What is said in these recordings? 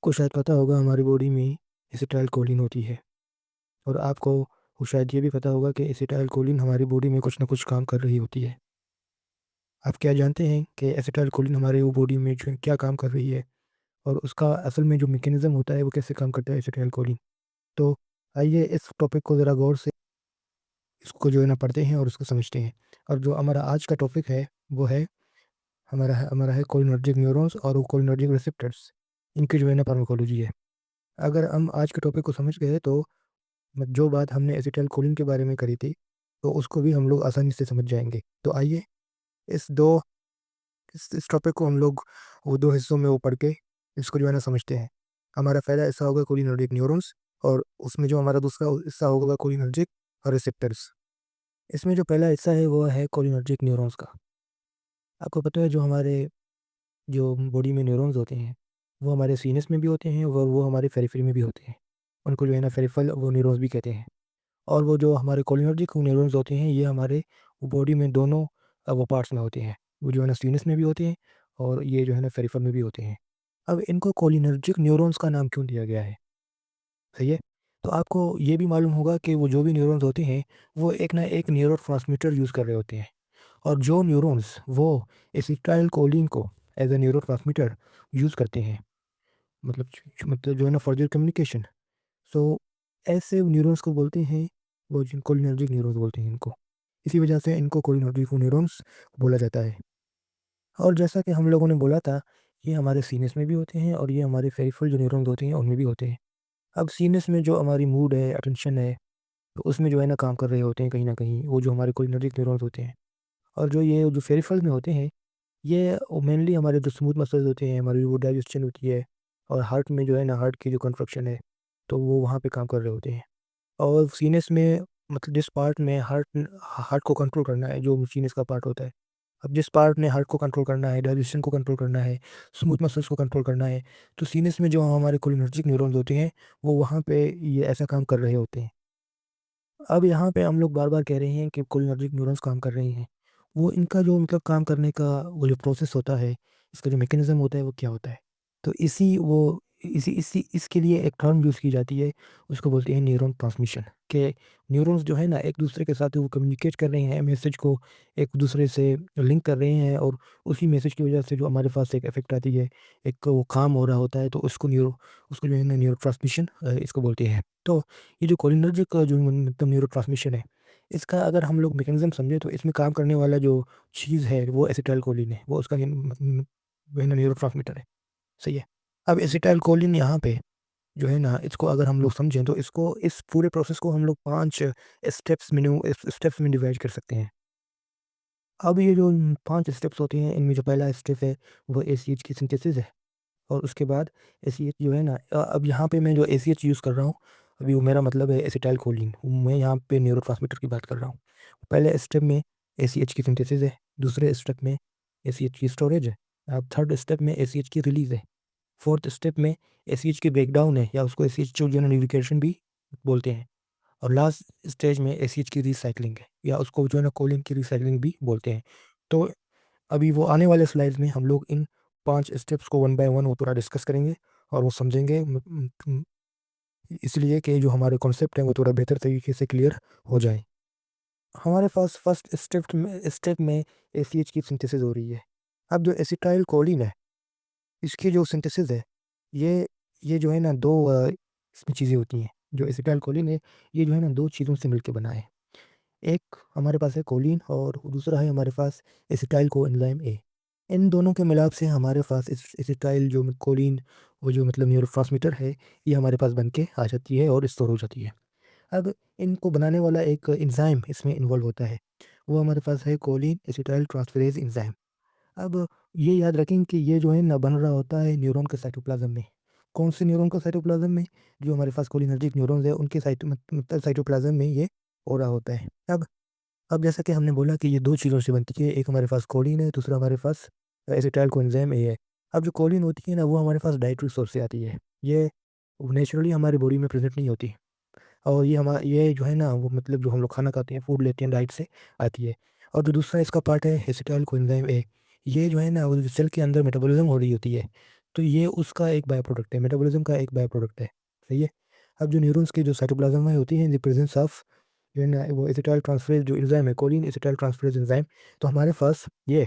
आपको शायद पता होगा हमारी बॉडी में एसिटाइलकोलिन होती है। और आपको शायद ये भी पता होगा कि एसिटाइलकोलिन हमारी बॉडी में कुछ ना कुछ काम कर रही होती है। आप क्या जानते हैं कि एसिटाइलकोलिन हमारे वो बॉडी में जो क्या काम कर रही है और उसका असल में जो मैकेनिज़्म होता है वो कैसे काम करता है एसिटाइलकोलिन। तो आइए इस टॉपिक को ज़रा गौर से इसको जो है ना पढ़ते हैं और उसको समझते हैं। और जो हमारा आज का टॉपिक है वो है हमारा है कोलिनर्जिक न्यूरॉन्स और वो कोलिनर्जिक रिसेप्टर्स, इनकी जो है ना फार्माकोलॉजी है। अगर हम आज के टॉपिक को समझ गए तो जो बात हमने एसिटाइलकोलिन के बारे में करी थी, तो उसको भी हम लोग आसानी से समझ जाएँगे। तो आइए इस 2 इस टॉपिक को हम लोग वो 2 हिस्सों में वो पढ़ के इसको जो है ना समझते हैं। हमारा पहला हिस्सा होगा कोलिनर्जिक न्यूरॉन्स और उसमें जो हमारा दूसरा हिस्सा होगा कोलिनर्जिक रिसेप्टर्स। इसमें जो पहला हिस्सा है वो है कोलिनर्जिक न्यूरॉन्स का। आपको पता है जो बॉडी में न्यूरॉन्स होते हैं, वो हमारे सीनस में भी होते हैं और वो हमारे पेरिफेरी में भी होते हैं। उनको जो है ना पेरिफेरल वो न्यूरॉन्स भी कहते हैं। और वो जो हमारे कोलिनर्जिक न्यूरॉन्स होते हैं, ये हमारे बॉडी में दोनों वो पार्ट्स में होते हैं। वो जो है ना सीनस में भी होते हैं और ये जो है ना पेरिफेरल में भी होते हैं। अब इनको कोलिनर्जिक न्यूरॉन्स का नाम क्यों दिया गया है? सही है? तो आपको ये भी मालूम होगा कि वो जो भी न्यूरॉन्स होते हैं, वो एक ना एक न्यूरोट्रांसमीटर यूज़ कर रहे होते हैं। और जो न्यूरॉन्स वो एसिटाइलकोलिन को एज़ अ न्यूरोट्रांसमीटर यूज़ करते हैं, मतलब जो है ना फर्दर कम्युनिकेशन। सो ऐसे न्यूरॉन्स को बोलते हैं, वो जिन कोलिनर्जिक न्यूरॉन्स बोलते हैं इनको। इसी वजह से इनको कोलिनर्जिक न्यूरॉन्स बोला जाता है। और जैसा कि हम लोगों ने बोला था, ये हमारे सीनस में भी होते हैं और ये हमारे पेरिफेरल जो न्यूरॉन्स होते हैं उनमें भी होते हैं। अब सीनस में जो हमारी मूड है, अटेंशन है, तो उसमें जो है ना काम कर रहे होते हैं कहीं न कहीं, वो जो हमारे कोलिनर्जिक न्यूरॉन्स होते हैं। और ये जो पेरिफेरल में होते हैं, ये मेनली हमारे जो स्मूथ मसल्स होते हैं, हमारी वो डाइजेशन होती है और हार्ट में जो है ना हार्ट की जो कंस्ट्रक्शन है, तो वो वहाँ पे काम कर रहे होते हैं। और सीनस में मतलब जिस पार्ट में हार्ट हार्ट को कंट्रोल करना है, जो सीनस का पार्ट होता है। अब जिस पार्ट ने हार्ट को कंट्रोल करना है, डाइजेशन को कंट्रोल करना है, स्मूथ मसल्स को कंट्रोल करना है, तो सीनस में जो हमारे कोलिनर्जिक न्यूरॉन्स होते हैं, वो वहाँ पे ये ऐसा काम कर रहे होते हैं। अब यहाँ पे हम लोग बार-बार कह रहे हैं कि कोलिनर्जिक न्यूरॉन्स काम कर रहे हैं। वो इनका जो मतलब काम करने का वो जो प्रोसेस होता है, इसका जो मैकेनिज़्म होता है वो क्या होता है? तो इसी इसी इसके लिए एक टर्म यूज़ की जाती है, उसको बोलते हैं न्यूरॉन ट्रांसमिशन। के न्यूरॉन्स जो है ना एक-दूसरे के साथ वो कम्युनिकेट कर रहे हैं, मैसेज को एक-दूसरे से लिंक कर रहे हैं और उसी मैसेज की वज़ह से जो हमारे पास एक इफ़ेक्ट आती है, एक वो काम हो रहा होता है, तो उसको जो है ना न्यूरो ट्रांसमिशन इसको बोलते हैं। तो ये जो कोलिनर्जिक का जो मतलब न्यूरोट्रांसमिशन है, इसका अगर हम लोग मैकेनिज़्म समझें तो इसमें काम करने वाला जो चीज़ है वो एसिटाइलकोलिन है, वो उसका वो है ना न्यूरोट्रांसमीटर है, सही है। अब एसिटाइलकोलिन यहाँ पे जो है ना इसको अगर हम लोग समझें तो इसको इस पूरे प्रोसेस को हम लोग 5 स्टेप्स में डिवाइड कर सकते हैं। अब ये जो 5 स्टेप्स होते हैं, इनमें जो पहला स्टेप है वो एसीएच की सिंथेसिस है। और उसके बाद एसीएच जो है ना अब यहाँ पे मैं जो एसीएच यूज़ कर रहा हूँ, अभी वो मेरा मतलब है एसिटाइलकोलिन। मैं यहाँ पे न्यूरोट्रांसमीटर की बात कर रहा हूँ। पहले स्टेप में एसीएच की सिंथेसिस है, दूसरे स्टेप में एसीएच की स्टोरेज है, अब थर्ड स्टेप में एसीएच की रिलीज़ है, फोर्थ स्टेप में एसीएच की ब्रेकडाउन है या उसको एसीएच जो ल्यूब्रिकेशन भी बोलते हैं। और लास्ट स्टेज में एसीएच की रिसाइक्लिंग है या उसको जो है ना कोलिन की रिसाइक्लिंग भी बोलते हैं। तो अभी वो आने वाले स्लाइड्स में हम लोग इन 5 स्टेप्स को वन बाय वन वो पूरा डिस्कस करेंगे और वो समझेंगे इसलिए कि जो हमारे कॉन्सेप्ट हैं वो थोड़ा बेहतर तरीके से क्लियर हो जाएँ। हमारे पास फर्स्ट स्टेप में एसीएच की सिंथेसिस हो रही है। अब जो एसिटाइल कोलिन है, इसकी जो सिंथेसिस है, ये ये जो है ना 2 इसमें चीज़ें होती हैं। जो एसिटाइल कोलिन है, ये जो है ना 2 चीज़ों से मिलके बना है। एक हमारे पास है कोलिन और दूसरा है हमारे पास एसिटाइल कोएंजाइम ए। इन दोनों के मिलाप से हमारे पास एसिटाइल जो कोलिन वो जो मतलब न्यूरोट्रांसमीटर है, ये हमारे पास बन के आ जाती है और स्टोर हो जाती है। अब इनको बनाने वाला एक एंजाइम इसमें इन्वॉल्व होता है। वो हमारे पास है कोलिन एसिटाइल ट्रांसफेरेज़ एंजाइम। अब ये याद रखें कि ये जो है ना बन रहा होता है न्यूरॉन के साइटोप्लाज़्म में। कौन से न्यूरॉन का साइटोप्लाज़्म में? जो हमारे पास कोलिनर्जिक न्यूरॉन्स है उनके मतलब साइटोप्लाज़्म में ये हो रहा होता है। अब जैसा कि हमने बोला कि ये 2 चीज़ों से बनती है, एक हमारे पास कोलिन है, दूसरा हमारे पास एसिटाइल कोएंजाइम ए है। अब जो कोलिन होती है ना, वो हमारे पास डाइटरी सोर्स से आती है। ये नेचुरली हमारी बॉडी में प्रेज़ेंट नहीं होती और ये जो है ना, वो मतलब जो हम लोग खाना खाते हैं, फूड लेते हैं, डाइट से आती है। और जो दूसरा इसका पार्ट है एसिटाइल कोएंजाइम ए, ये जो है ना, वो सेल के अंदर मेटाबॉलिज़्म हो रही होती है, तो ये उसका एक बाय प्रोडक्ट है, मेटाबॉलिज्म का एक बाय प्रोडक्ट है, सही है। अब जो न्यूरॉन्स की जो साइटोप्लाज्म में होती है इन द प्रेजेंस ऑफ जो है ना वो एसिटाइल ट्रांसफरेज जो एंजाइम है, कोलिन एसिटाइल ट्रांसफरेज एंजाइम, तो हमारे पास ये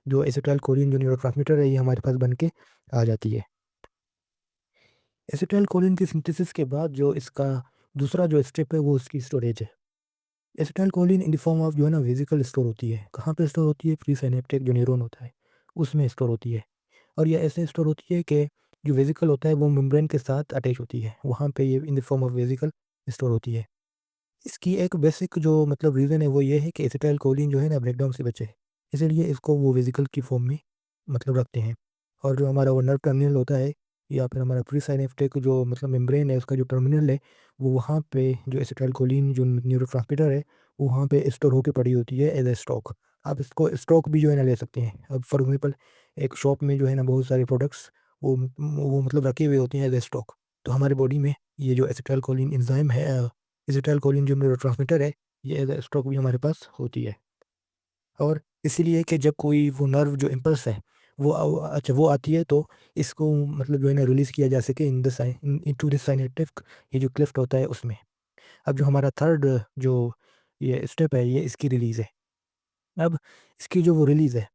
जो एसिटाइल कोलिन जो न्यूरोट्रांसमीटर है ये हमारे पास बन के आ जाती है। एसिटाइल कोलिन की सिंथेसिस के बाद जो इसका दूसरा जो स्टेप है वो इसकी स्टोरेज है। Acetyl choline in the form of जो है ना वेसिकल स्टोर होती है। कहाँ पे स्टोर होती है? प्री सिनेप्टिक जो न्यूरॉन होता है उसमें स्टोर होती है। और ये ऐसे स्टोर होती है कि जो वेसिकल होता है वो मेम्ब्रेन के साथ अटैच होती है, वहाँ पे ये in the form of vesicle store होती है। इसकी एक बेसिक जो मतलब रीज़न है वो ये है कि एसिटाइल कोलिन जो है ना ब्रेकडाउन से बचे, इसीलिए इसको वो वेसिकल की फॉर्म में मतलब रखते हैं। और जो हमारा वो नर्व टर्मिनल होता है या फिर हमारा प्री साइनेप्टिक जो मतलब मेम्ब्रेन है उसका जो टर्मिनल है वो वहाँ पे जो एसिटाइल कोलिन जो न्यूरोट्रांसमीटर है वो वहाँ पे स्टोर होकर पड़ी होती है एज ए स्टॉक। आप इसको स्टॉक भी जो है ना ले सकते हैं। अब फॉर एग्जाम्पल एक शॉप में जो है ना बहुत सारे प्रोडक्ट्स वो मतलब रखे हुए होते हैं एज ए स्टॉक। तो हमारे बॉडी में ये जो एसिटाइल कोलिन एंजाइम है, एसिटाइल कोलिन जो न्यूरोट्रांसमीटर है, ये एज ए स्टॉक भी हमारे पास होती है। और इसीलिए कि जब कोई वो नर्व जो इम्पल्स है वो अच्छा वो आती है तो इसको मतलब जो है ना रिलीज़ किया जा सके in the sign into the synaptic ये जो क्लेफ्ट होता है उसमें। अब जो हमारा थर्ड जो ये स्टेप है ये इसकी रिलीज़ है। अब इसकी जो वो रिलीज़ है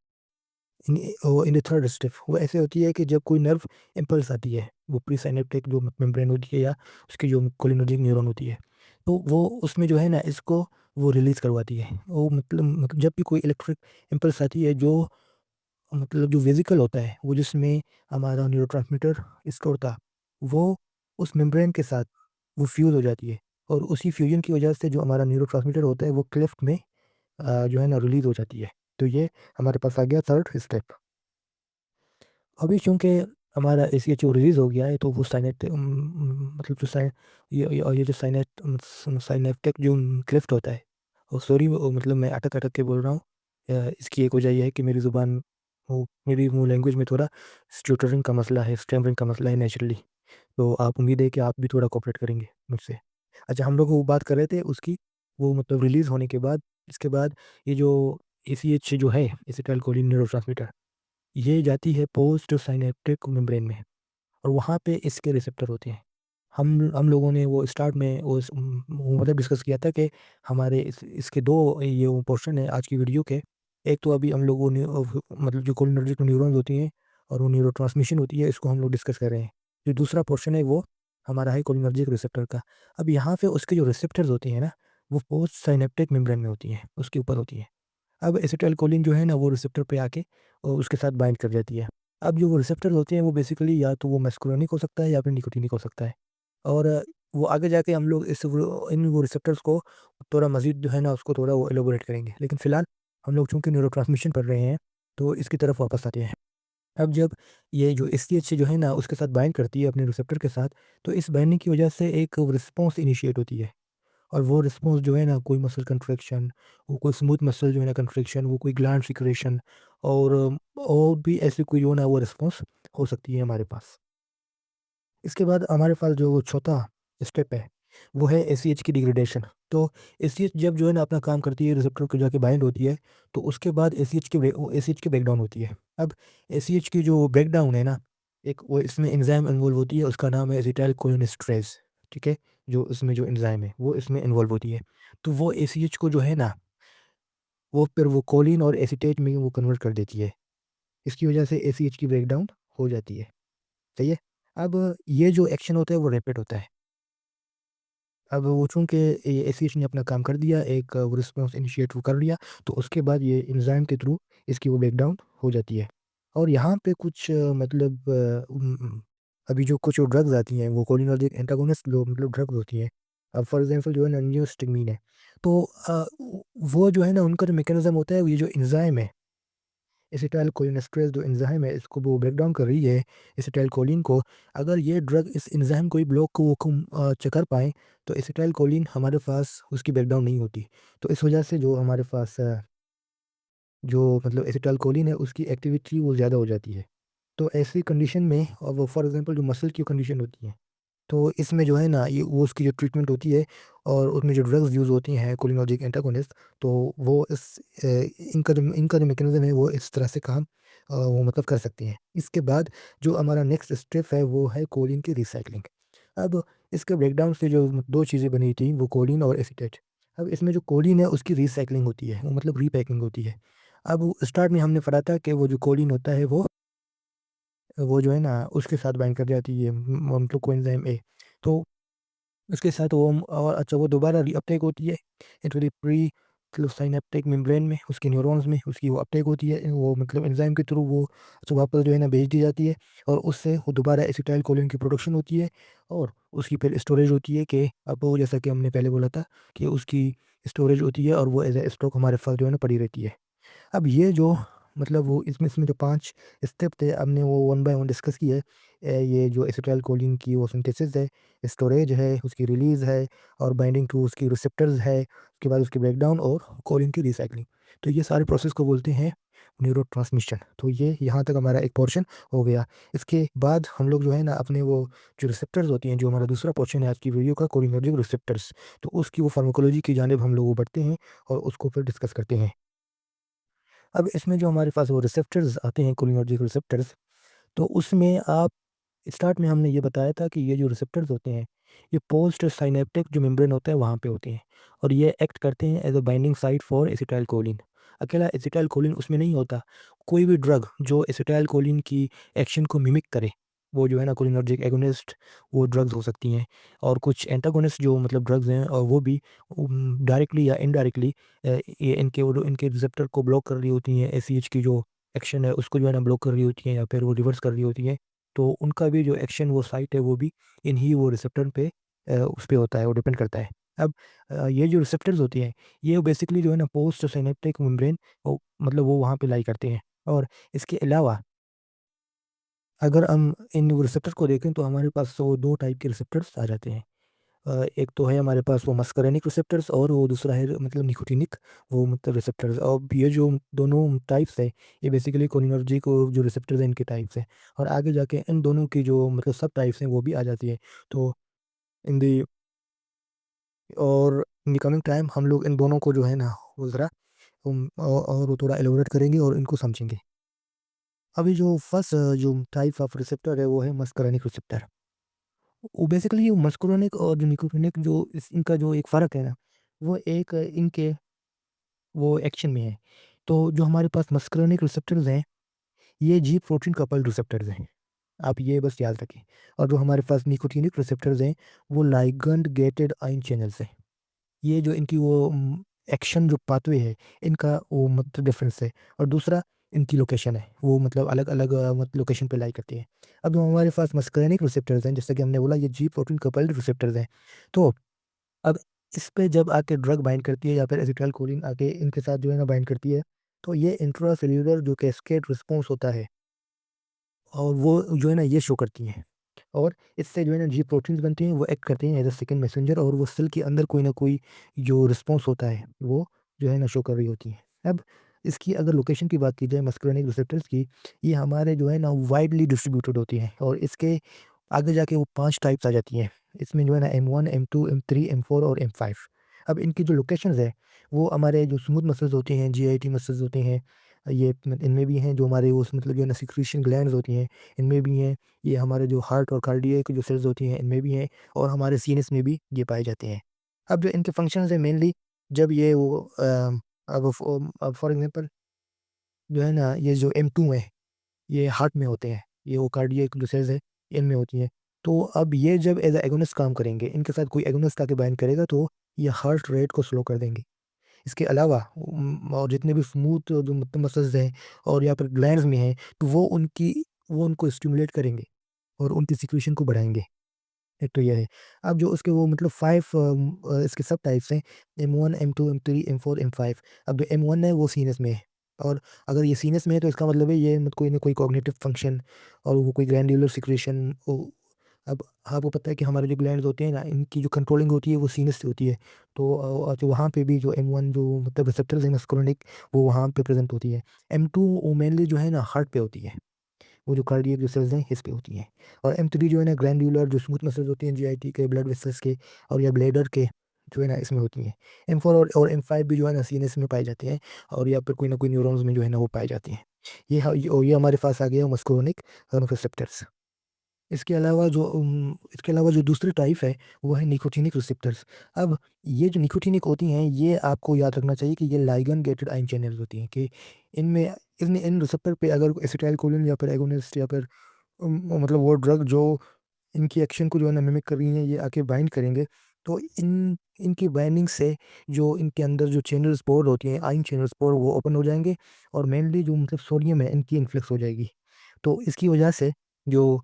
इन द थर्ड स्टेप वो ऐसे होती है कि जब कोई नर्व इम्पल्स आती है, वो प्री साइनेप्टिक जो मेम्ब्रेन होती है या उसकी जो कोलिनर्जिक न्यूरॉन होती है, तो वो उसमें जो है ना इसको वो रिलीज़ करवाती है। वो मतलब जब भी कोई इलेक्ट्रिक इम्पल्स आती है जो मतलब जो वेसिकल होता है, वो जिसमें हमारा न्यूरोट्रांसमीटर स्टोर था, वो उस मेम्ब्रेन के साथ वो फ्यूज़ हो जाती है और उसी फ्यूज़न की वजह से जो हमारा न्यूरोट्रांसमीटर होता है वो क्लेफ्ट में जो है ना रिलीज़ हो जाती है। तो ये हमारे पास आ गया थर्ड स्टेप। अभी चूँकि हमारा एसीएचओ रिलीज़ हो गया है तो वो मतलब जो ये जो साइनेप्टिक जो क्लिफ्ट होता है, सॉरी वो मतलब मैं अटक-अटक के बोल रहा हूँ। इसकी एक वजह ये है कि मेरी ज़ुबान वो मेरी मुँह लैंग्वेज में थोड़ा स्टुटरिंग का मसला है, स्टैमरिंग का मसला है नेचुरली। तो आप उम्मीद है कि आप भी थोड़ा कोऑपरेट करेंगे मुझसे। अच्छा, हम लोग वो बात कर रहे थे उसकी, वो मतलब रिलीज़ होने के बाद इसके बाद ये जो एसीएच जो है एसिटाइलकोलिन न्यूरोट्रांसमीटर, ये जाती है पोस्ट साइनेप्टिक मेम्ब्रेन में और वहाँ पे इसके रिसेप्टर होते हैं। हम लोगों ने वो स्टार्ट में वो मतलब डिस्कस किया था कि हमारे इसके 2 ये वो पोर्शन है आज की वीडियो के। एक तो अभी हम लोगों ने मतलब जो कोलिनर्जिक न्यूरॉन्स होती हैं और वो न्यूरोट्रांसमिशन होती है इसको हम लोग डिस्कस कर रहे हैं। जो दूसरा पोर्शन है वो हमारा है कोलिनर्जिक रिसेप्टर का। अब यहाँ पे उसके जो रिसेप्टर्स होते हैं ना, वो पोस्ट साइनेप्टिक मेम्ब्रेन में होती हैं, उसके ऊपर होती हैं। अब एसिटाइलकोलिन जो है ना वो रिसेप्टर पे आके उसके साथ बाइंड कर जाती है। अब जो वो रिसेप्टर होते हैं वो बेसिकली या तो वो मस्कुलिनिक हो सकता है या फिर निकोटिनिक हो सकता है। और वो आगे जाके हम लोग इन वो रिसेप्टर्स को थोड़ा मज़ीद जो है ना उसको थोड़ा वो एलाबोरेट करेंगे। लेकिन फ़िलहाल हम लोग चूँकि न्यूरोट्रांसमिशन पढ़ रहे हैं तो इसकी तरफ वापस आते हैं। अब जब ये जो एसटीएच जो है ना उसके साथ बाइंड करती है अपने रिसेप्टर के साथ, तो इस बाइंडिंग की वजह से एक रिस्पॉन्स इनिशिएट होती है। और वो रिस्पॉन्स जो है ना कोई मसल कंट्रैक्शन, वो कोई स्मूथ मसल जो है ना कंट्रैक्शन, वो कोई ग्लैंड सिक्रेशन और और भी ऐसी कोई जो है ना वो रिस्पॉन्स हो सकती है हमारे पास। इसके बाद हमारे पास जो चौथा स्टेप है, वो है एसीएच की डिग्रेडेशन। तो एसीएच जब जो है ना अपना काम करती है रिसेप्टर को जाके बाइंड होती है, तो उसके बाद एसीएच की ब्रेकडाउन होती है। अब एसीएच की जो ब्रेकडाउन है ना, एक वो इसमें एंजाइम इन्वॉल्व होती है, उसका नाम है एसिटाइलकोलिनेस्टरेज़, ठीक है? जो इसमें जो एंजाइम है, वो इसमें इन्वॉल्व होती है। तो वो एसीएच को जो है ना, वो फिर वो कोलिन और एसीटेट में वो कन्वर्ट कर देती है। इसकी वजह से एसीएच की ब्रेकडाउन हो जाती है, सही है? अब ये जो एक्शन होता है वो रैपिड होता है। अब वो चूँकि ये एसीएच ने अपना काम कर दिया, एक वो रिस्पॉन्स इनिशिएट वो कर लिया, तो उसके बाद ये एंजाइम के थ्रू इसकी वो ब्रेकडाउन हो जाती है। और यहाँ पे कुछ मतलब अभी जो कुछ ड्रग्स आती हैं, वो कोलिनर्जिक एंटागोनिस्ट जो मतलब ड्रग्स होती हैं। अब फॉर एग्ज़ाम्पल जो है ना नियोस्टिग्मीन है, तो वो जो है ना उनका जो मैकेनिज़्म होता है, ये जो एंजाइम है एसिटाइलकोलिनेस्टरेज़ जो एंजाइम है, इसको वो ब्रेक डाउन कर रही है एसिटाइलकोलिन को। अगर ये ड्रग इस एंजाइम को ही ब्लॉक को वो कर पाएँ, तो एसिटाइलकोलिन हमारे पास उसकी ब्रेक डाउन नहीं होती। तो इस वजह से जो हमारे पास जो मतलब एसिटाइलकोलिन है, उसकी एक्टिविटी वो ज़्यादा हो जाती है। तो ऐसी कंडीशन में और वो फॉर एग्ज़ाम्पल जो मसल की कंडीशन होती है, तो इसमें जो है ना ये वो उसकी जो ट्रीटमेंट होती है और उसमें जो ड्रग्स यूज़ होती हैं कोलिनर्जिक एंटागोनिस्ट, तो वो इनका जो मैकेनिज़्म है वो इस तरह से काम वो मतलब कर सकती हैं। इसके बाद जो हमारा नेक्स्ट स्टेप है वो है कोलिन की रिसाइक्लिंग। अब इसके ब्रेकडाउन से जो 2 चीज़ें बनी थी वो कोलिन और एसीटेट। अब इसमें जो कोलिन है उसकी रिसाइक्लिंग होती है, वो मतलब रीपैकिंग होती है। अब स्टार्ट में हमने पढ़ा था कि वो जो कोलिन होता है वो जो है ना उसके साथ बाइंड कर जाती है मतलब कोएंजाइम ए। तो उसके साथ वो और अच्छा वो दोबारा रीअपटेक होती है into the pre synaptic membrane में, उसके न्यूरॉन्स में उसकी वो अपटेक होती है, वो मतलब एंजाइम के थ्रू वो अच्छा वापस जो है ना भेज दी जाती है और उससे वो दोबारा एसिटाइल कोलिन की प्रोडक्शन होती है और उसकी फिर स्टोरेज होती है कि अब वो जैसा कि हमने पहले बोला था कि उसकी स्टोरेज होती है और वो एज ए स्टॉक हमारे पास जो है ना पड़ी रहती है। अब ये जो मतलब वो इसमें जो 5 स्टेप थे हमने वो वन बाय वन डिस्कस किए। ये जो एसिटाइलकोलिन की वो सिंथेसिस है, स्टोरेज है, उसकी रिलीज़ है और बाइंडिंग टू उसकी रिसेप्टर्स है, उसके बाद उसकी ब्रेकडाउन और कोलिन की रिसाइक्लिंग। तो ये सारे प्रोसेस को बोलते हैं न्यूरोट्रांसमिशन। तो ये यहाँ तक हमारा एक पोर्शन हो गया। इसके बाद हम लोग जो है ना अपने वो जो रिसेप्टर्स होती हैं, जो हमारा दूसरा पोर्शन है आज की वीडियो का कोलिनर्जिक रिसेप्टर्स, तो उसकी वो फार्माकोलॉजी की जानिब हम लोग वो बढ़ते हैं और उसको फिर डिस्कस करते हैं। अब इसमें जो हमारे पास वो रिसेप्टर्स आते हैं कोलिनर्जिक रिसेप्टर्स, तो उसमें आप स्टार्ट में हमने ये बताया था कि ये जो रिसेप्टर्स होते हैं, ये पोस्ट साइनेप्टिक जो मेम्ब्रेन होता है वहाँ पे होते हैं और ये एक्ट करते हैं as a binding site for acetylcholine. अकेला एसिटाइलकोलिन उसमें नहीं होता, कोई भी ड्रग जो एसिटाइलकोलिन की एक्शन को मिमिक करे, वो जो है ना कोलिनर्जिक एगोनिस्ट वो ड्रग्स हो सकती हैं और कुछ एंटागोनिस्ट जो मतलब ड्रग्स हैं और वो भी डायरेक्टली या इनडायरेक्टली ये इनके रिसेप्टर को ब्लॉक कर रही होती हैं, एसीएच की जो एक्शन है उसको जो है ना ब्लॉक कर रही होती हैं या फिर वो रिवर्स कर रही होती हैं। तो उनका भी जो एक्शन वो साइट है वो भी इन्हीं वो रिसेप्टर पे उस पे होता है, वो डिपेंड करता है। अब ये जो रिसेप्टर्स होती हैं, ये बेसिकली जो है ना पोस्ट सिनेप्टिक मेम्ब्रेन वो मतलब वो वहाँ पे लाई करते हैं और इसके अलावा अगर हम इन रिसेप्टर को देखें तो हमारे पास वो 2 टाइप के रिसेप्टर्स आ जाते हैं। एक तो है हमारे पास वो मस्करेनिक रिसेप्टर्स और वो दूसरा है मतलब निकोटिनिक वो मतलब रिसेप्टर्स। अब ये जो दोनों टाइप्स है ये बेसिकली कोलिनर्जिक जो रिसेप्टर्स हैं इनके टाइप्स हैं और आगे जाके इन दोनों की जो मतलब सब टाइप्स हैं वो भी आ जाती है। तो इन दी और इन द कमिंग टाइम हम लोग इन दोनों को जो है ना वो ज़रा और वो थोड़ा एलोबरेट करेंगे और इनको समझेंगे। अभी जो फर्स्ट जो टाइप ऑफ रिसेप्टर है वो है मस्करेनिक रिसेप्टर। वो बेसिकली मस्कुरानिक और जो निकोटिनिक जो इनका जो एक फ़र्क है ना, वो एक इनके वो एक्शन में है। तो जो हमारे पास मस्कुरानिक रिसेप्टर्स हैं, ये जी प्रोटीन कपल्ड रिसेप्टर्स हैं। आप ये बस याद रखें। और जो हमारे पास निकोटिनिक रिसेप्टर्स हैं, वो लिगैंड गेटेड आयन चैनल्स हैं। ये जो इनकी वो एक्शन जो पाथवे है, इनका वो मतलब डिफरेंस है और दूसरा इनकी लोकेशन है, वो मतलब अलग-अलग मतलब लोकेशन पे लाई करती है। अब जो हमारे पास मस्कुलिनिक रिसेप्टर्स हैं, जैसा कि हमने बोला ये जी प्रोटीन कपल्ड रिसेप्टर्स हैं। तो अब इस पे जब आके ड्रग बाइंड करती है या फिर एसिटाइलकोलिन आके इनके साथ जो है ना बाइंड करती है, तो ये इंट्रासेल्युलर जो कैस्केड रिस्पॉन्स होता है और वो जो है ना ये शो करती हैं। और इससे जो है ना जी प्रोटीन्स बनती हैं, वो एक्ट करती हैं एज़ अ सेकंड मैसेंजर और वो सेल के अंदर कोई ना कोई जो रिस्पॉन्स होता है, वो जो है ना शो कर रही होती हैं। अब इसकी अगर लोकेशन की बात की जाए मस्कुलिनिक रिसेप्टर्स की, ये हमारे जो है ना वाइडली डिस्ट्रीब्यूटेड होती हैं और इसके आगे जाके वो 5 टाइप्स आ जाती हैं। इसमें जो है ना M1, M2, M3, M4 और M5। अब इनकी जो लोकेशंस है, वो हमारे जो स्मूथ मसल्स होते हैं, जीआईटी मसल्स होते हैं, ये इनमें भी हैं, जो हमारे वो मतलब जो है ना सिक्रीशन ग्लैंड्स होती हैं, इनमें भी हैं। ये हमारे जो हार्ट और कार्डियक जो सेल्स होती हैं इनमें भी हैं और हमारे सीनस में भी ये पाए जाते हैं। अब जो इनके फंक्शंस हैं मेनली जब ये वो अब फॉर एग्ज़ाम्पल जो है ना ये जो M2 है, ये हार्ट में होते हैं। ये वो कार्डियक जो सेल्स है इनमें होती हैं। तो अब ये जब एज़ अ एगोनिस्ट काम करेंगे, इनके साथ कोई एगोनिस्ट आके बाइंड करेगा तो ये हार्ट रेट को स्लो कर देंगे। इसके अलावा और जितने भी स्मूथ जो मतलब मसल्स हैं और या फिर ग्लैंड्स में हैं, तो वो उनको स्टिमुलेट करेंगे और उनकी सिक्रीशन को बढ़ाएँगे। एक तो ये है। अब जो उसके वो मतलब 5 इसके सब टाइप्स हैं M1, M2, M3, M4, M5। अब जो M1 है वो सीनस में है और अगर ये सीनस में है तो इसका मतलब है ये कोई ना कोई कॉग्निटिव फंक्शन और वो कोई ग्लैंडुलर सिक्रीशन ओ अब आपको पता है कि हमारे जो ग्लैंड्स होते हैं ना इनकी जो कंट्रोलिंग होती है वो सीनस से होती है। तो जो वहाँ पे भी जो M1 जो मतलब रिसेप्टर्स हैं मस्कुलिनिक वो वहाँ पे प्रेज़ेंट होती है। M2 वो मेनली जो है ना हार्ट पे होती है। वो जो कार्डियक जो सेल्स हैं इस पे होती हैं और M3 जो है ना ग्रैन्युलर जो स्मूथ मसल्स होती हैं जीआईटी के ब्लड वेसल्स के और या ब्लैडर के जो है ना इसमें होती हैं। M4 और M5 भी जो है ना सीनस में पाई जाती हैं और या फिर कोई ना कोई न्यूरॉन्स में जो है ना वो पाई जाती हैं। ये हमारे पास आ गया मस्कुलिनिक रिसेप्टर्स। इसके अलावा जो दूसरी टाइप है वो है निकोटिनिक रिसेप्टर्स। अब ये जो निकोटिनिक होती हैं ये आपको याद रखना चाहिए कि ये लाइगैंड गेटेड आयन चैनल्स होती हैं कि इनमें इन रिसेप्टर पे अगर एसिटाइलकोलिन या फिर एगोनिस्ट या फिर मतलब वो ड्रग जो इनकी एक्शन को जो है ना मिमिक कर रही हैं ये आके बाइंड करेंगे, तो इनकी बाइंडिंग से जो इनके अंदर जो चैनल स्पोर होती हैं आयन चैनल स्पोर वो ओपन हो जाएंगे और मेनली जो मतलब सोडियम है इनकी इन्फ्लक्स हो जाएगी। तो इसकी वजह से जो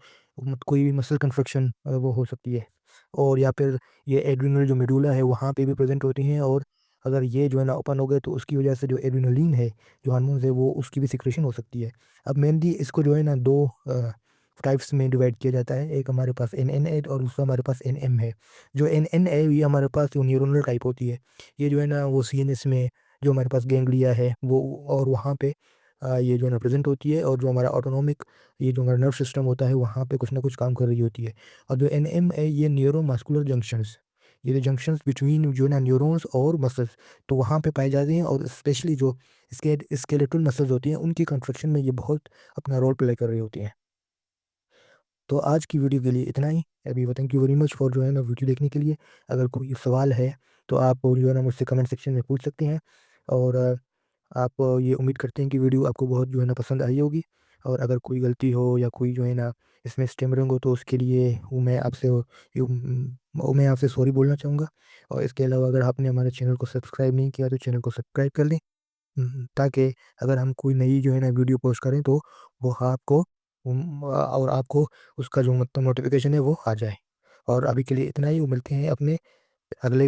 कोई भी मसल कंस्ट्रक्शन वो हो सकती है। और या फिर ये एड्रिनल जो मेडुला है वहाँ पे भी प्रेजेंट होती हैं, और अगर ये जो है ना ओपन हो गए तो उसकी वजह से जो एड्रेनलिन है जो हार्मोन्स है वो उसकी भी सिक्रेशन हो सकती है। अब मेनली इसको जो है ना दो टाइप्स में डिवाइड किया जाता है, एक हमारे पास एन एन है और दूसरा हमारे पास एन एम है। जो एन एन है ये हमारे पास जो न्यूरोनल टाइप होती है, ये जो है ना वो सी एन एस में जो हमारे पास गैंग्लिया है वो और वहाँ पे ये जो है ना प्रेजेंट होती है, और जो हमारा ऑटोनॉमिक ये जो हमारा नर्व सिस्टम होता है वहाँ पे कुछ ना कुछ काम कर रही होती है। और जो एन एम है ये न्यूरो मस्कुलर जंक्शंस, ये जो जंक्शंस बिटवीन जो है ना न्यूरॉन्स और मसल्स तो वहाँ पे पाई जाती हैं, और स्पेशली जो स्केलेटल मसल्स होती हैं उनकी कंस्ट्रक्शन में ये बहुत अपना रोल प्ले कर रही होती हैं। तो आज की वीडियो के लिए इतना ही। अभी thank you very much for जो है ना वीडियो देखने के लिए। अगर कोई सवाल है तो आप जो है ना मुझसे कमेंट सेक्शन में पूछ सकते हैं, और आप ये उम्मीद करते हैं कि वीडियो आपको बहुत जो है ना पसंद आई होगी। और अगर कोई गलती हो या कोई जो है ना इसमें स्टेमरिंग हो तो उसके लिए वो मैं आपसे सॉरी बोलना चाहूँगा। और इसके अलावा अगर आपने हमारे चैनल को सब्सक्राइब नहीं किया तो चैनल को सब्सक्राइब कर लें, ताकि अगर हम कोई नई जो है ना वीडियो पोस्ट करें तो वो आपको और आपको उसका जो मतलब नोटिफिकेशन है वो आ जाए। और अभी के लिए इतना ही, वो मिलते हैं अपने अगले